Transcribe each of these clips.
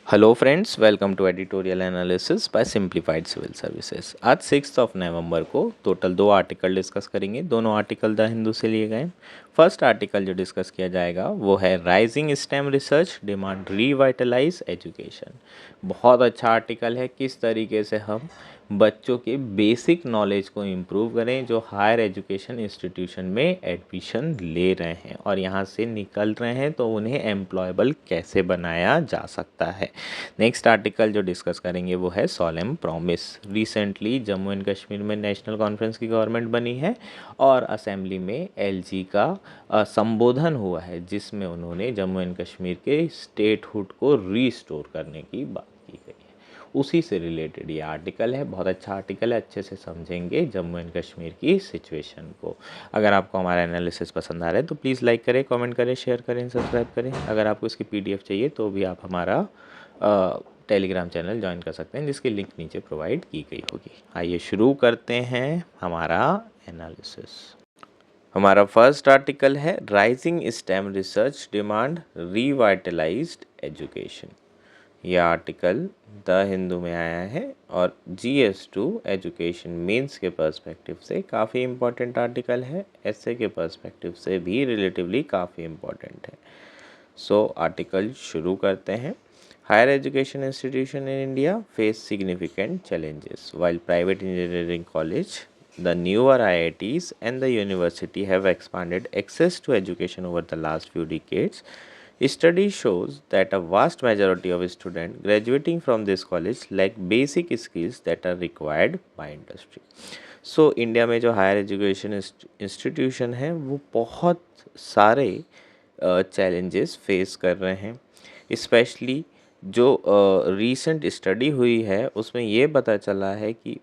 Hello friends, welcome to editorial analysis by simplified civil services. आज 6 नवंबर को total 2 article discuss करेंगे। दोनों article the Hindu से लिए गए। फर्स्ट आर्टिकल जो डिस्कस किया जाएगा वो है rising STEM research demand revitalise education. बहुत अच्छा आर्टिकल है, किस तरीके से हम बच्चों के बेसिक नॉलेज को इम्प्रूव करें जो हायर एजुकेशन इंस्टीट्यूशन में एडमिशन ले रहे हैं और यहाँ से निकल रहे हैं, तो उन्हें एम्प्लॉयबल कैसे बनाया जा सकता है। नेक्स्ट आर्टिकल जो डिस्कस करेंगे वो है solemn promise. Recently Jammu and Kashmir में नेशनल कॉन्फ्रेंस की गवर्नमेंट बनी है और असेंबली में एलजी का संबोधन हुआ है, जिसमें उन्होंने जम्मू एंड कश्मीर के स्टेटहुड को रीस्टोर करने की बात की गई है। उसी से रिलेटेड ये आर्टिकल है। बहुत अच्छा आर्टिकल है, अच्छे से समझेंगे जम्मू एंड कश्मीर की सिचुएशन को। अगर आपको हमारा एनालिसिस पसंद आ रहा है तो प्लीज़ लाइक करें, कमेंट करें, शेयर करें, सब्सक्राइब करें। अगर आपको इसकी पीडीएफ चाहिए तो भी आप हमारा टेलीग्राम चैनल ज्वाइन कर सकते हैं, जिसकी लिंक नीचे प्रोवाइड की गई होगी। आइए शुरू करते हैं हमारा एनालिसिस। हमारा फर्स्ट आर्टिकल है rising STEM research demand revitalised education. यह आर्टिकल द हिंदू में आया है और GS2 एजुकेशन मेंस के पर्सपेक्टिव से काफ़ी इम्पोर्टेंट आर्टिकल है। एसए के पर्सपेक्टिव से भी रिलेटिवली काफ़ी इम्पोर्टेंट है। सो आर्टिकल शुरू करते हैं। Higher education institution in India face significant challenges. While private engineering college, the newer IITs and the university have expanded access to education over the last few decades. Study shows that a vast majority of students graduating from this college lack basic skills that are required by industry. So India में जो higher education institution है वो बहुत सारे challenges face कर रहे हैं। Specially जो रीसेंट स्टडी हुई है उसमें ये पता चला है कि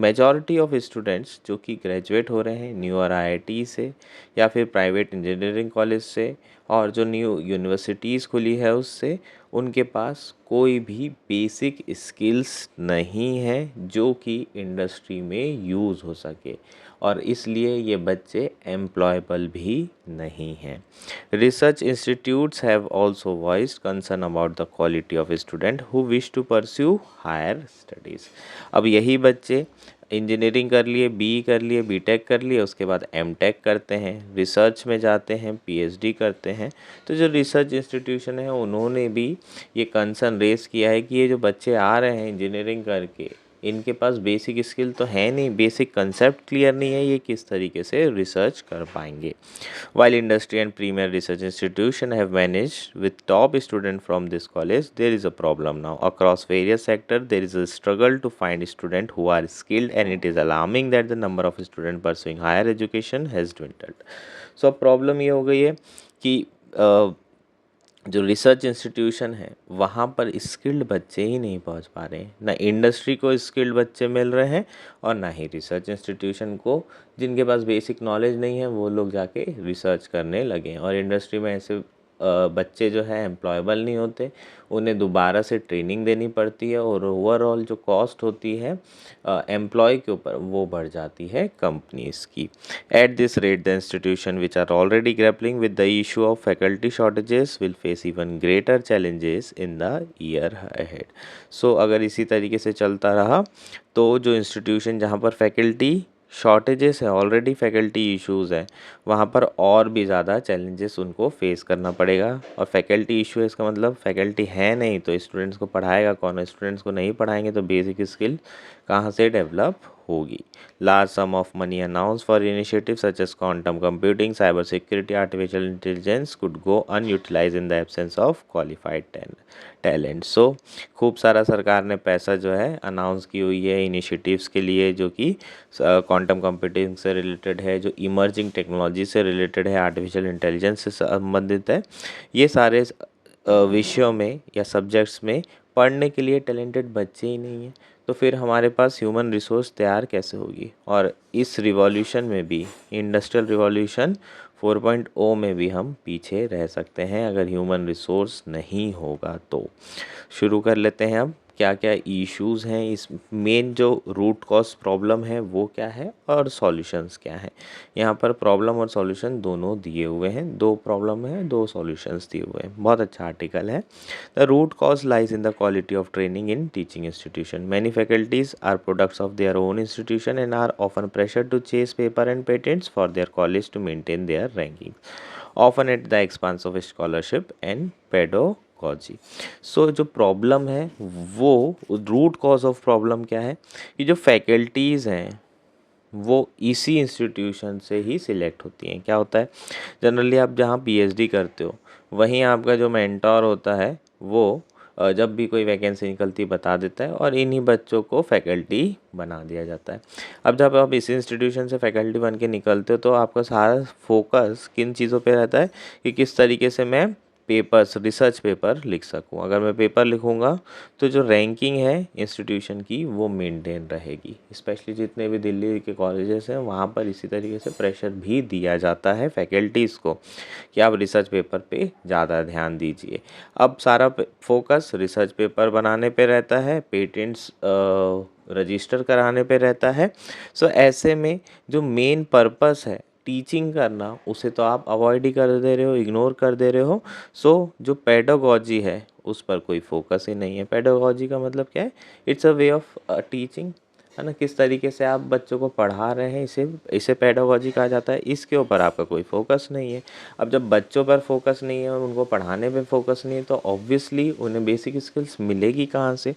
मेजॉरिटी ऑफ स्टूडेंट्स जो कि ग्रेजुएट हो रहे हैं न्यूअर आईआईटी से या फिर प्राइवेट इंजीनियरिंग कॉलेज से और जो न्यू यूनिवर्सिटीज़ खुली है उससे, उनके पास कोई भी बेसिक स्किल्स नहीं है जो कि इंडस्ट्री में यूज़ हो सके और इसलिए ये बच्चे एम्प्लॉयबल भी नहीं हैं। Research institutes have also voiced concern about the quality of student who wish to pursue higher studies. अब यही बच्चे इंजीनियरिंग कर लिए, बीई कर लिए, बीटेक कर लिए, उसके बाद एमटेक करते हैं, रिसर्च में जाते हैं, पीएचडी करते हैं। तो जो रिसर्च इंस्टीट्यूशन है उन्होंने भी ये कंसर्न रेस किया है कि ये जो बच्चे आ रहे हैं इंजीनियरिंग करके, इनके पास बेसिक स्किल तो है नहीं, बेसिक कंसेप्ट क्लियर नहीं है, ये किस तरीके से रिसर्च कर पाएंगे। While industry and premier research institutions have managed with top students from this college, there is a problem now. Across various sectors, there is a struggle to find students who are skilled, and it is alarming that the number of students pursuing higher education has dwindled. So, problem ये हो गई है कि जो research institution है वहाँ पर skilled बच्चे ही नहीं पहुँच पा रहे हैं। ना इंडस्ट्री को स्किल्ड बच्चे मिल रहे हैं और ना ही रिसर्च इंस्टीट्यूशन को, जिनके पास बेसिक नॉलेज नहीं है वो लोग जाके रिसर्च करने लगे हैं और इंडस्ट्री में ऐसे बच्चे जो है एम्प्लॉयबल नहीं होते, उन्हें दोबारा से ट्रेनिंग देनी पड़ती है और ओवरऑल जो कॉस्ट होती है एम्प्लॉय के ऊपर वो बढ़ जाती है कंपनीज़ की। At this rate the institution which are already grappling with the issue of faculty shortages will face even greater challenges in the year ahead. So अगर इसी तरीके से चलता रहा तो जो इंस्टीट्यूशन जहाँ पर फैकल्टी शॉर्टेजेस है, ऑलरेडी फैकल्टी इश्यूज़ है, वहाँ पर और भी ज़्यादा चैलेंजेस उनको फेस करना पड़ेगा। और फैकल्टी इशू है इसका मतलब फैकल्टी है नहीं तो स्टूडेंट्स को पढ़ाएगा कौन? स्टूडेंट्स को नहीं पढ़ाएंगे तो बेसिक स्किल कहाँ से डेवलप होगी? Large sum of money announce for initiative such as quantum computing, cyber security, artificial intelligence could go unutilised in the absence of qualified talent. So खूब सारा सरकार ने पैसा जो है अनाउंस की हुई है इनिशिएटिव्स के लिए जो कि क्वांटम कंप्यूटिंग से रिलेटेड है, जो इमर्जिंग टेक्नोलॉजी से रिलेटेड है, आर्टिफिशियल इंटेलिजेंस से संबंधित है। ये सारे विषयों में या सब्जेक्ट्स में पढ़ने के लिए टैलेंटेड बच्चे ही नहीं हैं, तो फिर हमारे पास ह्यूमन रिसोर्स तैयार कैसे होगी? और इस रिवॉल्यूशन में भी, इंडस्ट्रियल रिवॉल्यूशन 4.0 में भी हम पीछे रह सकते हैं अगर ह्यूमन रिसोर्स नहीं होगा तो। शुरू कर लेते हैं अब क्या क्या इश्यूज़ हैं, इस मेन जो रूट कॉज प्रॉब्लम है वो क्या है और सॉल्यूशंस क्या हैं। यहाँ पर प्रॉब्लम और सॉल्यूशन दोनों दिए हुए हैं, 2 प्रॉब्लम है 2 सॉल्यूशंस दिए हुए हैं। बहुत अच्छा आर्टिकल है। The root cause lies in the quality of training in teaching institution. Many faculties are products of their own institution and are often pressure to chase paper and patents for their college to maintain their ranking, often at the expense of scholarship and pedagogy. So जो problem है वो root cause of problem क्या है कि जो faculties हैं वो इसी इंस्टीट्यूशन से ही सिलेक्ट होती हैं। क्या होता है, जनरली आप जहाँ पीएचडी करते हो वहीं आपका जो मेंटोर होता है वो जब भी कोई वैकेंसी निकलती बता देता है और इन्हीं बच्चों को फैकल्टी बना दिया जाता है। अब जब आप इस इंस्टीट्यूशन से फैकल्टी बन के निकलते हो तो आपका सारा फोकस किन चीज़ों पे रहता है कि किस तरीके से मैं पेपर्स, रिसर्च पेपर लिख सकूं। अगर मैं पेपर लिखूंगा तो जो रैंकिंग है इंस्टीट्यूशन की वो मेंटेन रहेगी। स्पेशली जितने भी दिल्ली के कॉलेजेस हैं वहाँ पर इसी तरीके से प्रेशर भी दिया जाता है फैकल्टीज़ को कि आप रिसर्च पेपर पे ज़्यादा ध्यान दीजिए। अब सारा फोकस रिसर्च पेपर बनाने पे रहता है, पेटेंट्स रजिस्टर कराने पे रहता है। सो ऐसे में जो मेन पर्पस है टीचिंग करना उसे तो आप अवॉइड ही कर दे रहे हो, इग्नोर कर दे रहे हो। सो जो पेडागॉजी है उस पर कोई फोकस ही नहीं है। पेडागॉजी का मतलब क्या है, it's a way of teaching, है ना, किस तरीके से आप बच्चों को पढ़ा रहे हैं, इसे इसे पेडागॉजी कहा जाता है। इसके ऊपर आपका कोई फोकस नहीं है। अब जब बच्चों पर फोकस नहीं है और उनको पढ़ाने पे फोकस नहीं है तो ऑब्वियसली उन्हें बेसिक स्किल्स मिलेगी कहाँ से।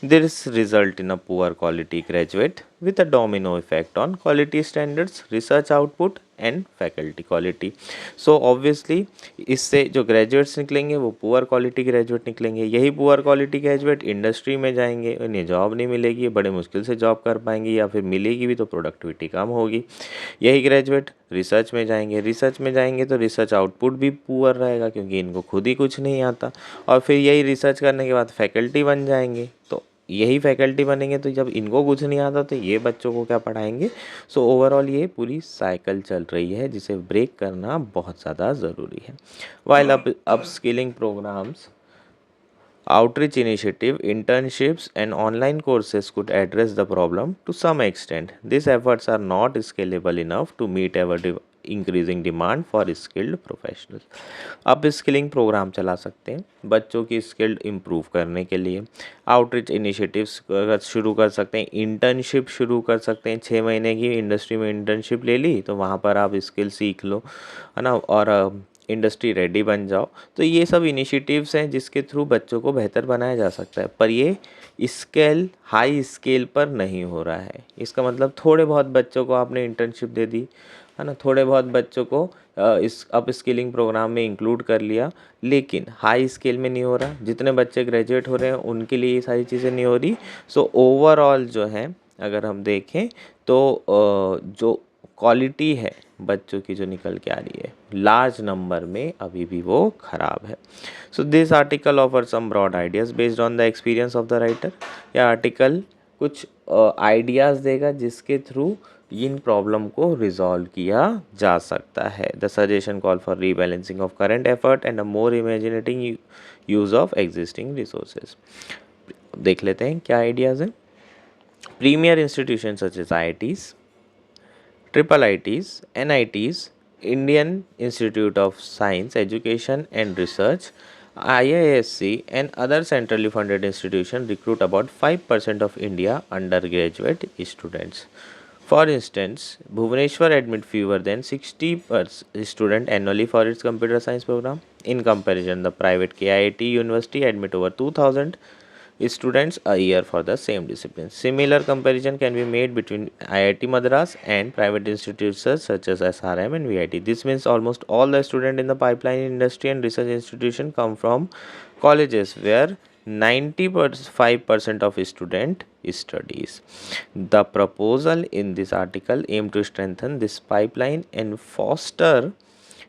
This result in a poor quality graduate with a domino effect on quality standards, research output and faculty quality. So obviously इससे जो ग्रेजुएट्स निकलेंगे वो पुअर क्वालिटी ग्रेजुएट निकलेंगे। यही पुअर क्वालिटी ग्रेजुएट इंडस्ट्री में जाएंगे, उन्हें जॉब नहीं मिलेगी, बड़े मुश्किल से जॉब कर पाएंगे या फिर मिलेगी भी तो प्रोडक्टिविटी कम होगी। यही ग्रेजुएट रिसर्च में जाएंगे, रिसर्च में जाएंगे तो रिसर्च आउटपुट भी पुअर रहेगा क्योंकि इनको खुद ही कुछ नहीं आता। और फिर यही रिसर्च करने के बाद फैकल्टी बन जाएंगे, तो यही फैकल्टी बनेंगे तो जब इनको कुछ नहीं आता तो ये बच्चों को क्या पढ़ाएंगे। सो ओवरऑल ये पूरी साइकिल चल रही है जिसे ब्रेक करना बहुत ज़्यादा ज़रूरी है। While upskilling programmes, outreach initiative, internships and online courses could address the problem to some extent. These efforts are not scalable enough to meet ever increasing demand for skilled professionals. आप skilling programme चला सकते हैं बच्चों की skilled improve करने के लिए। Outreach initiatives शुरू कर सकते हैं, इंटर्नशिप शुरू कर सकते हैं। 6 महीने की इंडस्ट्री में इंटर्नशिप ले ली तो वहाँ पर आप स्किल सीख लो, है ना, और इंडस्ट्री रेडी बन जाओ। तो ये सब इनिशिएटिव्स हैं जिसके थ्रू बच्चों को बेहतर बनाया जा सकता है, पर ये स्केल हाई स्केल पर नहीं हो रहा है। इसका मतलब थोड़े बहुत बच्चों को आपने इंटर्नशिप दे दी, है ना, थोड़े बहुत बच्चों को इस अप स्किलिंग प्रोग्राम में इंक्लूड कर लिया, लेकिन हाई स्केल में नहीं हो रहा। जितने बच्चे ग्रेजुएट हो रहे हैं उनके लिए ये सारी चीज़ें नहीं हो रही। सो ओवरऑल जो है अगर हम देखें तो जो क्वालिटी है बच्चों की जो निकल के आ रही है लार्ज नंबर में अभी भी वो ख़राब है। So this article offer some broad ideas based on the experience of the writer. यह आर्टिकल कुछ आइडियाज़ देगा जिसके थ्रू इन प्रॉब्लम को रिजॉल्व किया जा सकता है। The suggestion call for rebalancing of current effort and a more imaginating use of existing resources. देख लेते हैं क्या आइडियाज़ हैं। Premier institution such as IITs, triple ITs, NITs, Indian Institute of Science, Education and Research, IISc and other centrally funded institutions recruit about 5% of India undergraduate students. For instance, Bhubaneswar admit fewer than 60 students annually for its computer science program. In comparison, the private KIT University admit over 2,000 students a year for the same discipline. Similar comparison can be made between IIT Madras and private institutions such as SRM and VIT. This means almost all the students in the pipeline industry and research institution come from colleges where 95% of student studies. The proposal in this article aim to strengthen this pipeline and foster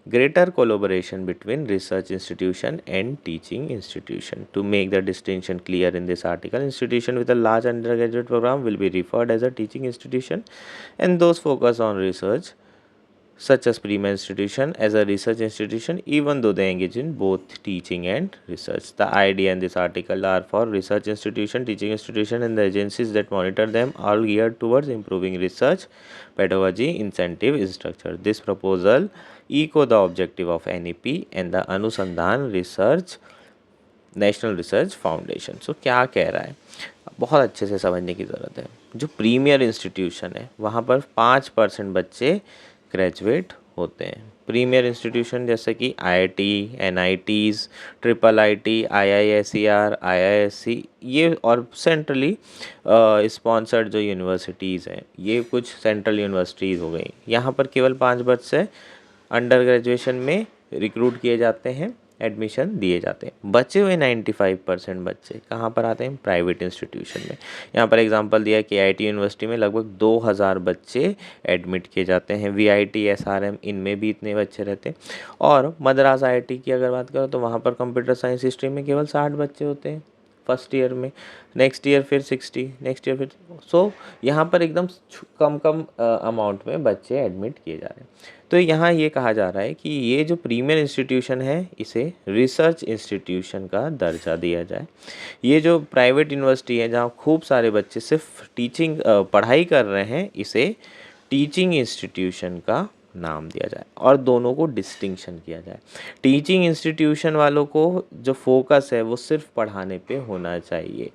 greater collaboration between research institution and teaching institution. To make the distinction clear in this article, institution with a large undergraduate program will be referred as a teaching institution and those focused on research such as premier institution as a research institution even though they engage in both teaching and research. The idea in this article are for research institution, teaching institution and the agencies that monitor them, all geared towards improving research, pedagogy, incentive structure. This proposal echo the objective of NEP and the Anusandhan Research national research foundation. So क्या कह रहा है, बहुत अच्छे से समझने की ज़रूरत है. जो प्रीमियर इंस्टीट्यूशन है वहाँ पर 5% बच्चे ग्रेजुएट होते हैं. प्रीमियर इंस्टीट्यूशन जैसे कि IIT, NITs, IIIT, IISER, IISc, ये और सेंट्रली स्पॉन्सर्ड जो यूनिवर्सिटीज़ हैं, ये कुछ सेंट्रल यूनिवर्सिटीज़ हो गई. यहाँ पर केवल 5 बच्चे अंडर ग्रेजुएशन में रिक्रूट किए जाते हैं, एडमिशन दिए जाते हैं. बचे हुए 95% बच्चे कहाँ पर आते हैं, प्राइवेट इंस्टीट्यूशन में. यहाँ पर एग्जांपल दिया कि IIT यूनिवर्सिटी में लगभग 2000 बच्चे एडमिट किए जाते हैं. VIT, SRM, इनमें भी इतने बच्चे रहते हैं. और मद्रास IIT की अगर बात करो तो वहाँ पर कंप्यूटर साइंस स्ट्रीम में केवल 60 बच्चे होते हैं फर्स्ट ईयर में. नेक्स्ट ईयर फिर 60, नेक्स्ट ईयर फिर. सो यहाँ पर एकदम कम अमाउंट में बच्चे एडमिट किए जा रहे हैं. तो यहाँ ये कहा जा रहा है कि ये जो प्रीमियर इंस्टीट्यूशन है इसे रिसर्च इंस्टीट्यूशन का दर्जा दिया जाए. ये जो प्राइवेट यूनिवर्सिटी है जहाँ खूब सारे बच्चे सिर्फ पढ़ाई कर रहे हैं, इसे टीचिंग इंस्टीट्यूशन का नाम दिया जाए और दोनों को डिस्टिंक्शन किया जाए. टीचिंग इंस्टीट्यूशन वालों को जो फोकस है वो सिर्फ पढ़ाने पे होना चाहिए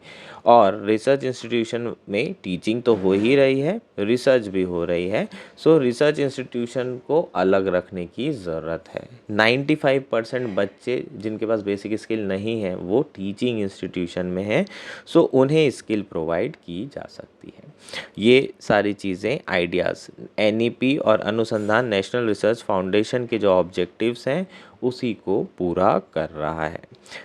और रिसर्च इंस्टीट्यूशन में टीचिंग तो हो ही रही है, रिसर्च भी हो रही है. सो रिसर्च इंस्टीट्यूशन को अलग रखने की ज़रूरत है. 95% बच्चे जिनके पास बेसिक स्किल नहीं है वो टीचिंग इंस्टीट्यूशन में है. सो उन्हें स्किल प्रोवाइड की जा सकती है. ये सारी चीज़ें आइडियाज़ NEP और अनुसंधान नेशनल रिसर्च फाउंडेशन के जो ऑब्जेक्टिव्स हैं उसी को पूरा कर रहा है.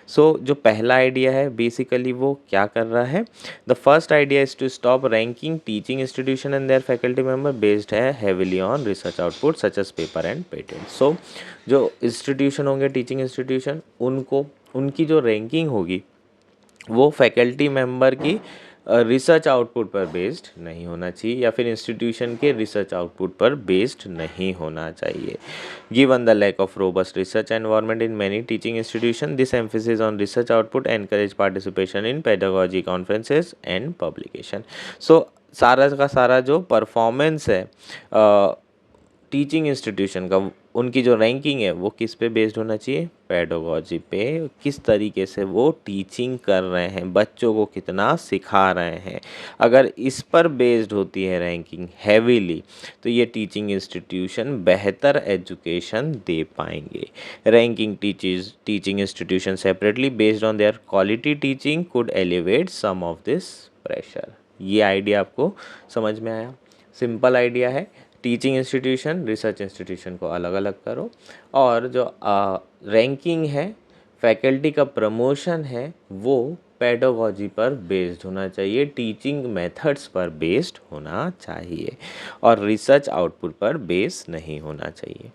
सो जो पहला आइडिया है बेसिकली वो क्या कर रहा है, the first idea is to stop ranking teaching institution and their faculty member based है heavily on research output such as paper and patent. So जो इंस्टीट्यूशन होंगे टीचिंग इंस्टीट्यूशन, उनको उनकी जो रैंकिंग होगी वो फैकल्टी मेंबर की रिसर्च आउटपुट पर बेस्ड नहीं होना चाहिए या फिर इंस्टीट्यूशन के रिसर्च आउटपुट पर बेस्ड नहीं होना चाहिए. Given the lack of robust research environment in many teaching institution, this emphasis on research output encourage participation in pedagogy conferences and publication. So सारा का सारा जो परफॉर्मेंस है टीचिंग इंस्टीट्यूशन का, उनकी जो रैंकिंग है वो किस पे बेस्ड होना चाहिए, पेडागोजी पे. किस तरीके से वो टीचिंग कर रहे हैं, बच्चों को कितना सिखा रहे हैं. अगर इस पर बेस्ड होती है रैंकिंग हैवीली तो ये टीचिंग इंस्टीट्यूशन बेहतर एजुकेशन दे पाएंगे. Ranking teaching institution separately based on their quality teaching could elevate some of this pressure. ये आइडिया आपको समझ में आया. सिंपल आइडिया है, टीचिंग इंस्टीट्यूशन रिसर्च इंस्टीट्यूशन को अलग अलग करो और जो रैंकिंग है, फैकल्टी का प्रमोशन है, वो पेडागोजी पर बेस्ड होना चाहिए, टीचिंग मेथड्स पर बेस्ड होना चाहिए और रिसर्च आउटपुट पर बेस नहीं होना चाहिए.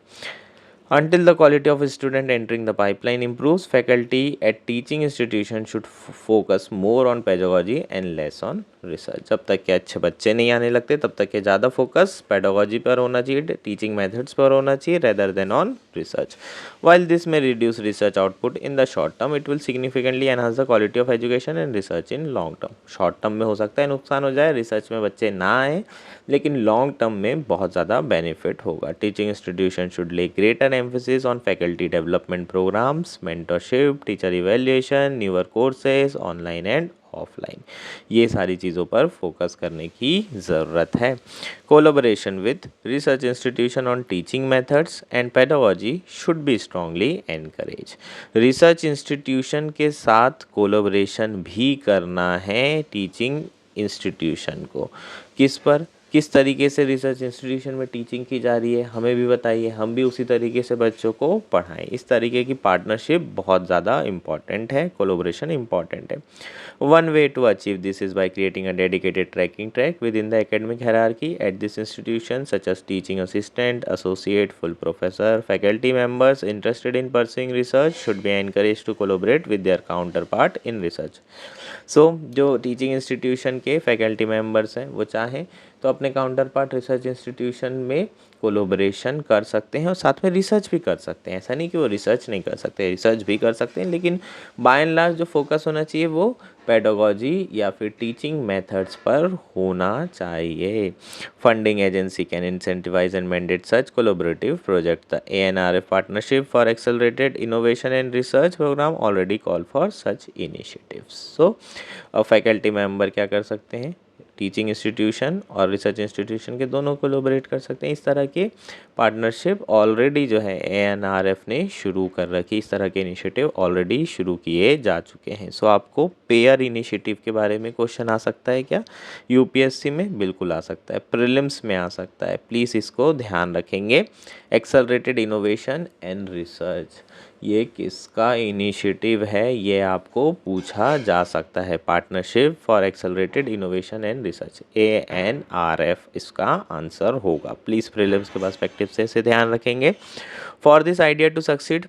Until the quality of a student entering the pipeline improves, faculty at teaching institutions should focus more on pedagogy and less on research. जब तक के अच्छे बच्चे नहीं आने लगते तब तक के ज़्यादा फोकस पेडागोजी पर होना चाहिए, टीचिंग मेथड्स पर होना चाहिए rather than on research. While this may reduce research output in the short term, it will significantly enhance the quality of education and research in long term. Short term में हो सकता है नुकसान हो जाए, रिसर्च में बच्चे ना आए, लेकिन लॉन्ग टर्म में बहुत ज़्यादा बेनिफिट होगा. टीचिंग इंस्टीट्यूशन शुड ले greater emphasis on faculty development programs, mentorship, teacher evaluation, newer courses, online and offline. ये सारी चीज़ों पर फोकस करने की ज़रूरत है. Collaboration with research institution on teaching methods and pedagogy should be strongly encourage. Research institution के साथ कोलैबोरेशन भी करना है टीचिंग इंस्टीट्यूशन को. किस पर, किस तरीके से रिसर्च इंस्टीट्यूशन में टीचिंग की जा रही है हमें भी बताइए, हम भी उसी तरीके से बच्चों को पढ़ाएं. इस तरीके की पार्टनरशिप बहुत ज़्यादा इम्पॉर्टेंट है, कोलैबोरेशन इम्पॉर्टेंट है. One way to achieve this is by creating a dedicated tracking track within the academic hierarchy at this institution such as teaching assistant, associate, full professor. Faculty members interested in pursuing research should be encourage to collaborate with their counterpart in research. So जो teaching institution के faculty members हैं वो चाहें तो अपने counterpart research institution में collaboration कर सकते हैं और साथ में रिसर्च भी कर सकते हैं। ऐसा नहीं कि वो रिसर्च नहीं कर सकते, रिसर्च भी कर सकते हैं, लेकिन बाय एंड लार्ज जो फोकस होना चाहिए वो पेडागोजी या फिर टीचिंग मेथड्स पर होना चाहिए। Funding agency can incentivise and mandate such collaborative project. The ANRF partnership for accelerated innovation and research programme already call for such initiatives. So faculty member क्या कर सकते हैं, टीचिंग इंस्टीट्यूशन और रिसर्च इंस्टीट्यूशन के दोनों कोलैबोरेट कर सकते हैं। इस तरह के पार्टनरशिप ऑलरेडी जो है ANRF ने शुरू कर रखी, इस तरह के इनिशिएटिव ऑलरेडी शुरू किए जा चुके हैं। सो आपको पेयर इनिशिएटिव के बारे में क्वेश्चन आ सकता है क्या यूपीएससी में? बिल्कुल आ सकता है, प्रीलिम्स में आ सकता है, प्लीज़ इसको ध्यान रखेंगे। एक्सेलरेटेड इनोवेशन एंड रिसर्च, ये किसका इनिशिएटिव है ये आपको पूछा जा सकता है। Partnership for accelerated innovation and research, ANRF इसका आंसर होगा। प्लीज़ प्रीलिम्स के पर्सपेक्टिव से इसे ध्यान रखेंगे। For this idea to succeed,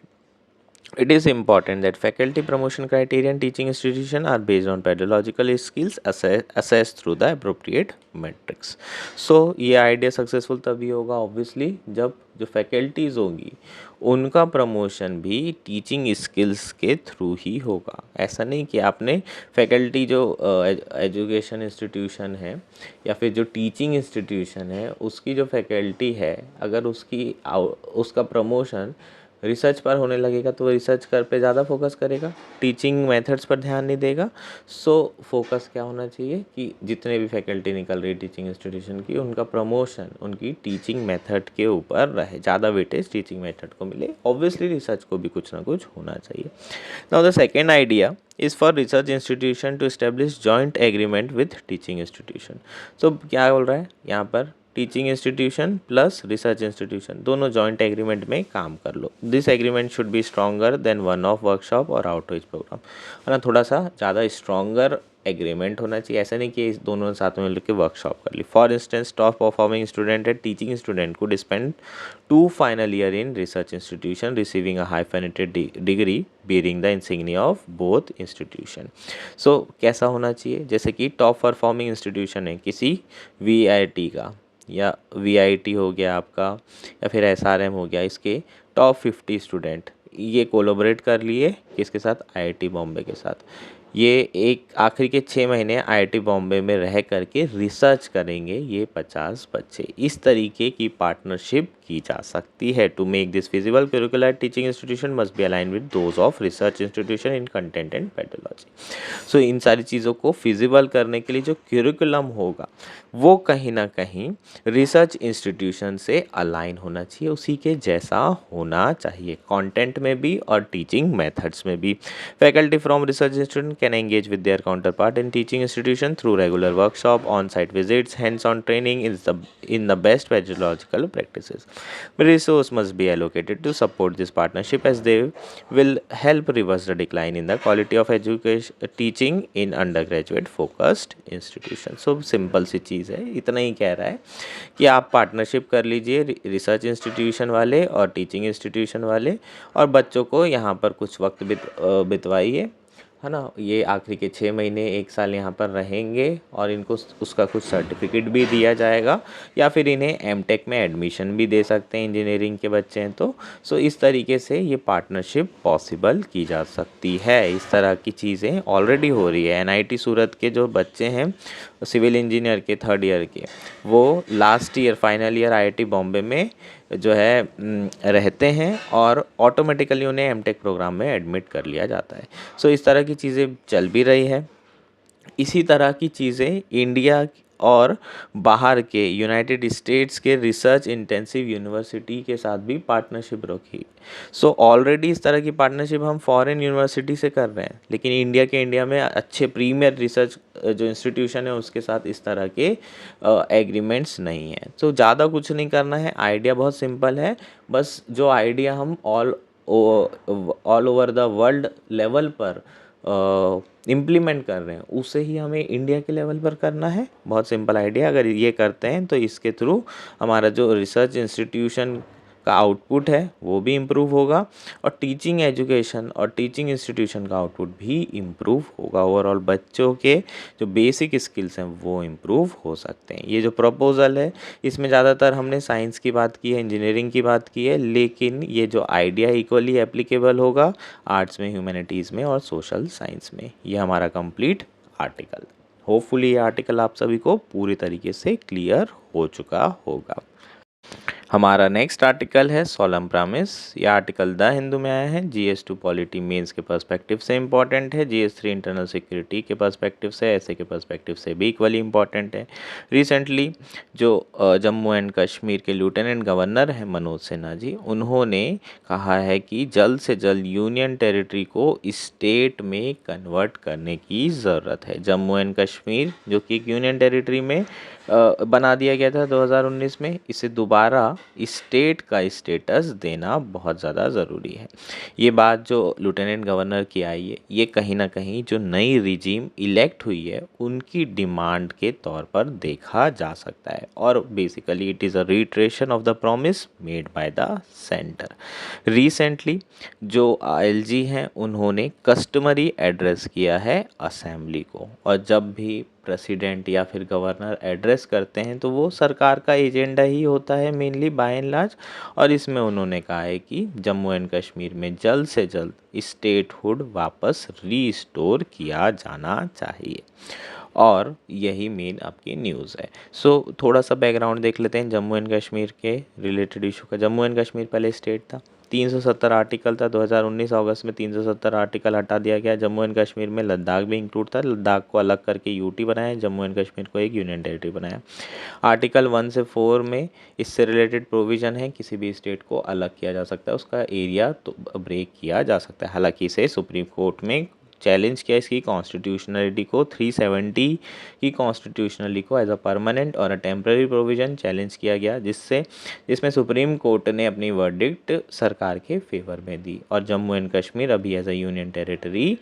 it is important that faculty promotion criteria and teaching institution are based on pedagogical skills assessed through the appropriate metrics. So ये idea successful तभी होगा obviously जब जो फैकल्टीज़ होंगी उनका प्रमोशन भी teaching skills के through ही होगा। ऐसा नहीं कि आपने फैकल्टी जो एजुकेशन इंस्टीट्यूशन है या फिर जो टीचिंग इंस्टीट्यूशन है उसकी जो फैकल्टी है, अगर उसका प्रमोशन रिसर्च पर होने लगेगा तो वो रिसर्च कर पे ज़्यादा फोकस करेगा, टीचिंग मेथड्स पर ध्यान नहीं देगा। सो फोकस क्या होना चाहिए कि जितने भी फैकल्टी निकल रही टीचिंग इंस्टीट्यूशन की, उनका प्रमोशन उनकी टीचिंग मेथड के ऊपर रहे, ज़्यादा वेटेज टीचिंग मेथड को मिले। ऑब्वियसली रिसर्च को भी कुछ ना कुछ होना चाहिए। Now the second idea is for research institution to establish joint agreement with teaching institution. तो क्या बोल रहा है यहाँ पर, teaching institution plus research institution दोनों जॉइंट एग्रीमेंट में काम कर लो। This agreement should be stronger than one off workshop और आउटरीच प्रोग्राम, है ना, थोड़ा सा ज़्यादा स्ट्रॉन्गर एग्रीमेंट होना चाहिए। ऐसा नहीं कि इस दोनों साथ में मिलकर वर्कशॉप कर ली। For instance top performing student and teaching student could spend 2 final year in research institution receiving a hyphenated degree bearing the insignia of both institution। सो कैसा होना चाहिए, जैसे कि टॉप परफॉर्मिंग इंस्टीट्यूशन है किसी VIT का या VIT हो गया आपका या फिर SRM हो गया, इसके टॉप 50 स्टूडेंट ये कोलैबोरेट कर लिए किसके साथ, IIT बॉम्बे के साथ। ये एक आखिरी के 6 महीने IIT बॉम्बे में रह करके रिसर्च करेंगे ये 50 बच्चे। इस तरीके की पार्टनरशिप की जा सकती है। To make this feasible, curricular teaching institution must be align with those of research institution in content and pedology. So इन सारी चीज़ों को फिजिबल करने के लिए जो करिकुलम होगा वो कहीं ना कहीं रिसर्च इंस्टीट्यूशन से अलाइन होना चाहिए, उसी के जैसा होना चाहिए, कंटेंट में भी और टीचिंग मेथड्स में भी। Faculty from research institution can engage with their counterpart in teaching institution through regular workshop, on-site visits, hands-on training in the best pedagogical practices. Resource must be allocated to support this partnership as they will help reverse the decline in the quality of education teaching in undergraduate focused institution। So simple सी चीज़ है, इतना ही कह रहा है कि आप partnership कर लीजिए research institution वाले और टीचिंग इंस्टीट्यूशन वाले, और बच्चों को यहाँ पर कुछ वक्त बितवाइए, है ना। ये आखिरी के 6 महीने 1 साल यहाँ पर रहेंगे और इनको उसका कुछ सर्टिफिकेट भी दिया जाएगा, या फिर इन्हें एमटेक में एडमिशन भी दे सकते हैं, इंजीनियरिंग के बच्चे हैं तो। सो इस तरीके से ये पार्टनरशिप पॉसिबल की जा सकती है। इस तरह की चीज़ें ऑलरेडी हो रही है। NIT सूरत के जो बच्चे हैं सिविल इंजीनियर के 3rd ईयर के, वो last year final year IIT Bombay में जो है रहते हैं और ऑटोमेटिकली उन्हें एमटेक प्रोग्राम में एडमिट कर लिया जाता है। सो इस तरह की चीज़ें चल भी रही है। इसी तरह की चीज़ें इंडिया और बाहर के यूनाइटेड स्टेट्स के रिसर्च इंटेंसिव यूनिवर्सिटी के साथ भी पार्टनरशिप रखी। सो ऑलरेडी इस तरह की पार्टनरशिप हम फॉरेन यूनिवर्सिटी से कर रहे हैं, लेकिन इंडिया में अच्छे प्रीमियर रिसर्च जो इंस्टीट्यूशन है उसके साथ इस तरह के एग्रीमेंट्स नहीं हैं। तो ज़्यादा कुछ नहीं करना है, आइडिया बहुत सिंपल है। बस जो आइडिया हम all over the world level पर इम्प्लीमेंट कर रहे हैं उसे ही हमें इंडिया के लेवल पर करना है। बहुत सिंपल आइडिया, अगर ये करते हैं तो इसके थ्रू हमारा जो रिसर्च इंस्टीट्यूशन का आउटपुट है वो भी इम्प्रूव होगा और टीचिंग एजुकेशन और टीचिंग इंस्टीट्यूशन का आउटपुट भी इम्प्रूव होगा। ओवरऑल बच्चों के जो बेसिक स्किल्स हैं वो इम्प्रूव हो सकते हैं। ये जो प्रपोज़ल है इसमें ज़्यादातर हमने साइंस की बात की है, इंजीनियरिंग की बात की है, लेकिन ये जो आइडिया इक्वली एप्लीकेबल होगा आर्ट्स में, ह्यूमैनिटीज़ में और सोशल साइंस में। ये हमारा कंप्लीट आर्टिकल। होपफुली ये आर्टिकल आप सभी को पूरी तरीके से क्लियर हो चुका होगा। हमारा नेक्स्ट आर्टिकल है सोलम प्रॉमिस। ये आर्टिकल द हिंदू में आया है। GS2 पॉलिटी मेंस के पर्सपेक्टिव से इम्पॉर्टेंट है, GS3 इंटरनल सिक्योरिटी के पर्सपेक्टिव से, ऐसे के पर्सपेक्टिव से भी इक्वली इम्पॉर्टेंट है। रिसेंटली जो जम्मू एंड कश्मीर के लेफ्टिनेंट गवर्नर हैं मनोज सिन्हा जी, उन्होंने कहा है कि जल्द से जल्द यूनियन टेरिटरी को स्टेट में कन्वर्ट करने की ज़रूरत है। जम्मू एंड कश्मीर जो कि एक यूनियन टेरिटरी में बना दिया गया था 2019 में, इसे दोबारा स्टेट का स्टेटस देना बहुत ज़्यादा ज़रूरी है। ये बात जो लेफ्टिनेंट गवर्नर की आई है, ये कहीं ना कहीं जो नई रिजीम इलेक्ट हुई है उनकी डिमांड के तौर पर देखा जा सकता है और basically it is a retraction of the promise made by the centre. Recently जो ILG हैं उन्होंने कस्टमरी एड्रेस किया है असेंबली को, और जब भी प्रेसिडेंट या फिर गवर्नर एड्रेस करते हैं तो वो सरकार का एजेंडा ही होता है मेनली बाय एंड लार्ज। और इसमें उन्होंने कहा है कि जम्मू एंड कश्मीर में जल्द से जल्द स्टेटहुड वापस रीस्टोर किया जाना चाहिए, और यही मेन आपकी न्यूज़ है। सो थोड़ा सा बैकग्राउंड देख लेते हैं जम्मू एंड कश्मीर के रिलेटेड इशू का। जम्मू एंड कश्मीर पहले स्टेट था, 370 आर्टिकल था। 2019 अगस्त में 370 आर्टिकल हटा दिया गया। जम्मू एंड कश्मीर में लद्दाख भी इंक्लूड था, लद्दाख को अलग करके यूटी बनाया, जम्मू एंड कश्मीर को एक यूनियन टेरिटरी बनाया। आर्टिकल 1 से 4 में इससे रिलेटेड प्रोविज़न है, किसी भी स्टेट को अलग किया जा सकता है, उसका एरिया तो ब्रेक किया जा सकता है। हालांकि इसे सुप्रीम कोर्ट में चैलेंज किया इसकी कॉन्स्टिट्यूशनलिटी को, 370 की कॉन्स्टिट्यूशनलिटी को एज अ परमानेंट और अ टेम्पररी प्रोविज़न चैलेंज किया गया, जिसमें सुप्रीम कोर्ट ने अपनी वर्डिक्ट सरकार के फेवर में दी, और जम्मू एंड कश्मीर अभी एज अ यूनियन टेरिटरी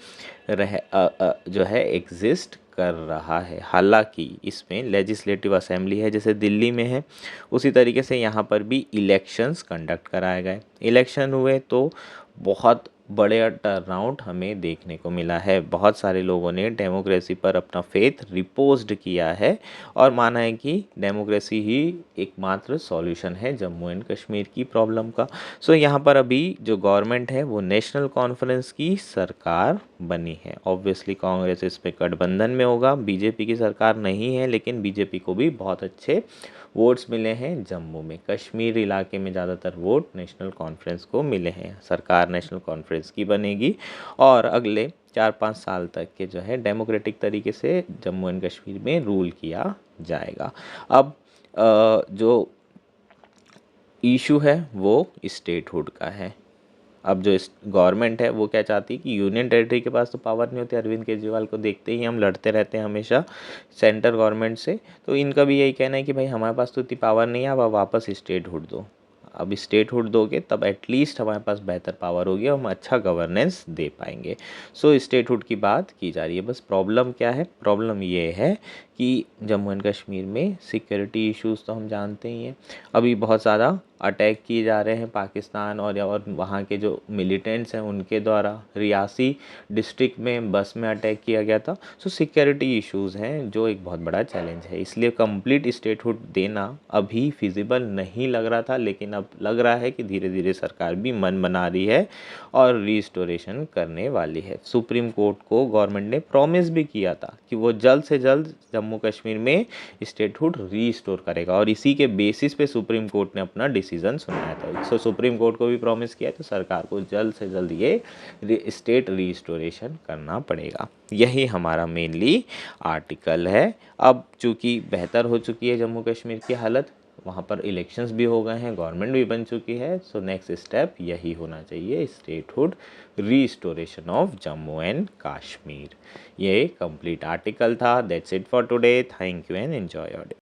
जो है एग्जिस्ट कर रहा है। हालांकि इसमें लेजिस्लेटिव असेंबली है जैसे दिल्ली में है, उसी तरीके से यहाँ पर भी इलेक्शंस कंडक्ट कराए गए। इलेक्शन हुए तो बहुत बड़े टर्नआउट हमें देखने को मिला है। बहुत सारे लोगों ने डेमोक्रेसी पर अपना फेथ रिपोज्ड किया है और माना है कि डेमोक्रेसी ही एकमात्र सॉल्यूशन है जम्मू एंड कश्मीर की प्रॉब्लम का। सो यहाँ पर अभी जो गवर्नमेंट है वो नेशनल कॉन्फ्रेंस की सरकार बनी है। ऑब्वियसली कांग्रेस इस पे गठबंधन में होगा, बीजेपी की सरकार नहीं है, लेकिन बीजेपी को भी बहुत अच्छे वोट्स मिले हैं जम्मू में। कश्मीर इलाके में ज़्यादातर वोट नेशनल कॉन्फ्रेंस को मिले हैं। सरकार नेशनल कॉन्फ्रेंस की बनेगी और अगले 4-5 साल तक के जो है डेमोक्रेटिक तरीके से जम्मू एंड कश्मीर में रूल किया जाएगा। अब जो इशू है वो स्टेटहुड का है। अब जो इस गवर्नमेंट है वो क्या चाहती है कि यूनियन टेरिटरी के पास तो पावर नहीं होती। अरविंद केजरीवाल को देखते ही हम लड़ते रहते हैं हमेशा सेंटर गवर्नमेंट से, तो इनका भी यही कहना है कि भाई हमारे पास तो इतनी पावर नहीं है, अब आप वापस स्टेटहुड दो। अब स्टेटहुड दोगे तब एटलीस्ट हमारे पास बेहतर पावर होगी और हम अच्छा गवर्नेंस दे पाएंगे। सो स्टेटहुड की बात की जा रही है। बस प्रॉब्लम क्या है? प्रॉब्लम ये है कि जम्मू एंड कश्मीर में सिक्योरिटी इश्यूज़ तो हम जानते ही हैं। अभी बहुत ज़्यादा अटैक किए जा रहे हैं पाकिस्तान और वहाँ के जो मिलिटेंट्स हैं उनके द्वारा। रियासी डिस्ट्रिक्ट में बस में अटैक किया गया था। सो सिक्योरिटी इश्यूज़ हैं जो एक बहुत बड़ा चैलेंज है, इसलिए कंप्लीट स्टेटहुड देना अभी फिजिबल नहीं लग रहा था, लेकिन अब लग रहा है कि धीरे धीरे सरकार भी मन बना रही है और रिस्टोरेशन करने वाली है। सुप्रीम कोर्ट को गवर्नमेंट ने प्रॉमिस भी किया था कि वो जल्द से जल्द जम्मू कश्मीर में स्टेटहुड रीस्टोर करेगा, और इसी के बेसिस पे सुप्रीम कोर्ट ने अपना डिसीजन सुनाया था। सो सुप्रीम कोर्ट को भी प्रॉमिस किया तो सरकार को जल्द से जल्द ये स्टेट रीस्टोरेशन करना पड़ेगा। यही हमारा मेनली आर्टिकल है। अब चूँकि बेहतर हो चुकी है जम्मू कश्मीर की हालत, वहाँ पर इलेक्शंस भी हो गए हैं, गवर्नमेंट भी बन चुकी है, सो नेक्स्ट स्टेप यही होना चाहिए, statehood restoration of Jammu and Kashmir. ये कंप्लीट आर्टिकल था। That's it for today. Thank you and enjoy your day.